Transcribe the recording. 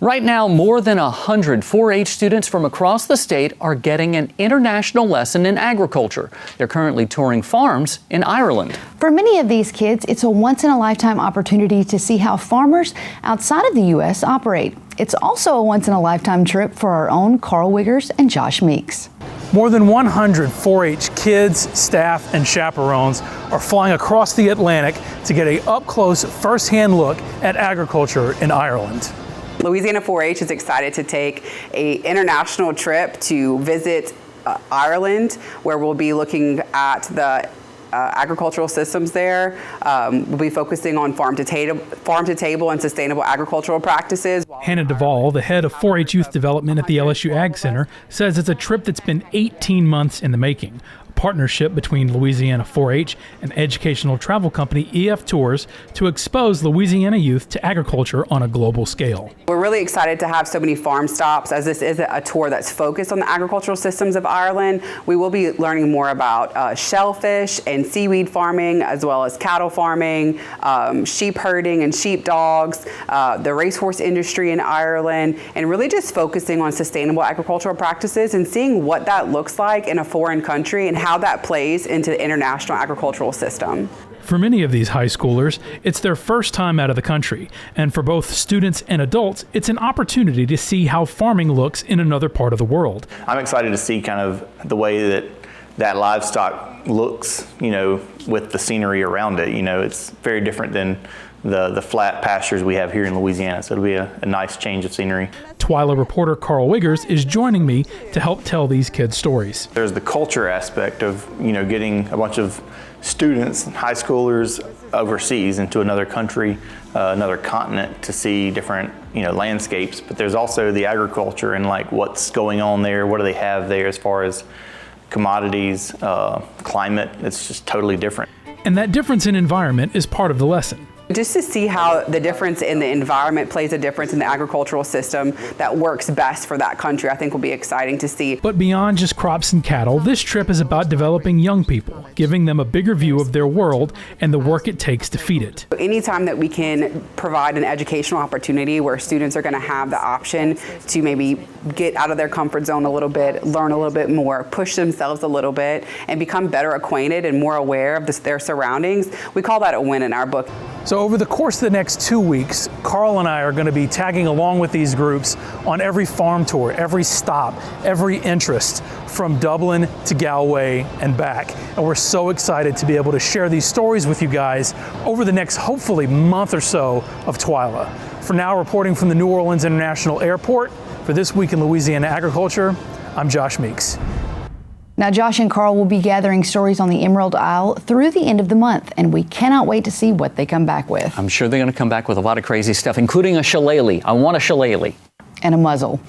Right now, more than 100 4-H students from across the state are getting an international lesson in agriculture. They're currently touring farms in Ireland. For many of these kids, it's a once-in-a-lifetime opportunity to see how farmers outside of the U.S. operate. It's also a once-in-a-lifetime trip for our own Karl Wiggers and Josh Meeks. More than 100 4-H kids, staff, and chaperones are flying across the Atlantic to get a up-close, first-hand look at agriculture in Ireland. Louisiana 4-H is excited to take an international trip to visit Ireland, where we'll be looking at the agricultural systems there. We'll be focusing on farm to table and sustainable agricultural practices. Hannah Duvall, the head of 4-H Youth Development at the LSU Ag Center, says it's a trip that's been 18 months in the making. Partnership between Louisiana 4-H and educational travel company EF Tours to expose Louisiana youth to agriculture on a global scale. We're really excited to have so many farm stops, as this is a tour that's focused on the agricultural systems of Ireland. We will be learning more about shellfish and seaweed farming, as well as cattle farming, sheep herding and sheepdogs, the racehorse industry in Ireland, and really just focusing on sustainable agricultural practices and seeing what that looks like in a foreign country and how that plays into the international agricultural system. For many of these high schoolers, it's their first time out of the country, and for both students and adults, it's an opportunity to see how farming looks in another part of the world. I'm excited to see kind of the way that livestock looks, with the scenery around it. It's very different than the flat pastures we have here in Louisiana, so it'll be a nice change of scenery. Twyla reporter Karl Wiggers is joining me to help tell these kids stories. There's the culture aspect of, getting a bunch of students, high schoolers overseas into another country, another continent to see different, landscapes. But there's also the agriculture and like what's going on there. What do they have there as far as commodities, climate? It's just totally different. And that difference in environment is part of the lesson. Just to see how the difference in the environment plays a difference in the agricultural system that works best for that country, I think will be exciting to see. But beyond just crops and cattle, this trip is about developing young people, giving them a bigger view of their world and the work it takes to feed it. Anytime that we can provide an educational opportunity where students are going to have the option to maybe get out of their comfort zone a little bit, learn a little bit more, push themselves a little bit, and become better acquainted and more aware of their surroundings, we call that a win in our book. So over the course of the next 2 weeks, Karl and I are going to be tagging along with these groups on every farm tour, every stop, every interest, from Dublin to Galway and back. And we're so excited to be able to share these stories with you guys over the next, hopefully, month or so of Twyla. For now, reporting from the New Orleans International Airport, for This Week in Louisiana Agriculture, I'm Josh Meeks. Now, Josh and Karl will be gathering stories on the Emerald Isle through the end of the month, and we cannot wait to see what they come back with. I'm sure they're going to come back with a lot of crazy stuff, including a shillelagh. I want a shillelagh. And a muzzle.